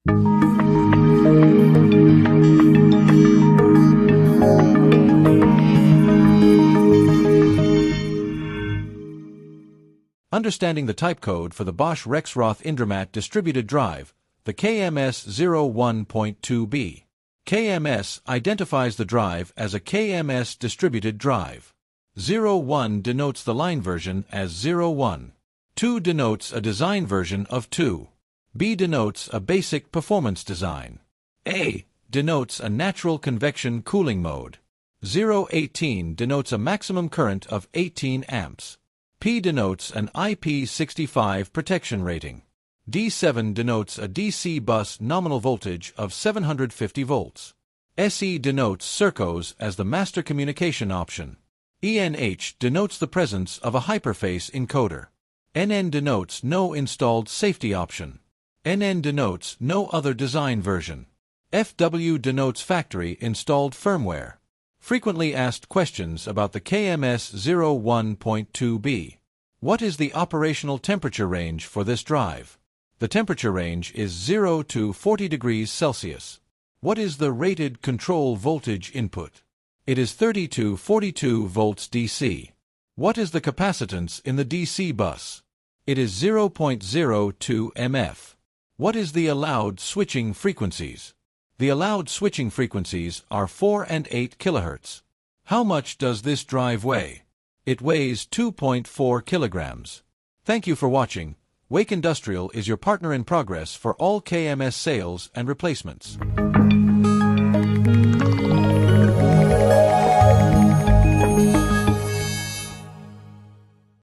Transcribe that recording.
Understanding the type code for the Bosch Rexroth Indramat distributed drive, the KMS01.2B. KMS identifies the drive as a KMS distributed drive. 01 denotes the line version as 01. 2 denotes a design version of 2. B denotes a basic performance design. A denotes a natural convection cooling mode. 018 denotes a maximum current of 18 amps. P denotes an IP65 protection rating. D7 denotes a DC bus nominal voltage of 750 volts. SE denotes Circos as the master communication option. ENH denotes the presence of a hyperface encoder. NN denotes no installed safety option. NN denotes no other design version. FW denotes factory installed firmware. Frequently asked questions about the KMS01.2B. What is the operational temperature range for this drive? The temperature range is 0 to 40 degrees Celsius. What is the rated control voltage input? It is 30 to 42 volts DC. What is the capacitance in the DC bus? It is 0.02 mF. What is the allowed switching frequencies? The allowed switching frequencies are 4 and 8 kHz. How much does this drive weigh? It weighs 2.4 kilograms. Thank you for watching. Wake Industrial is your partner in progress for all KMS sales and replacements.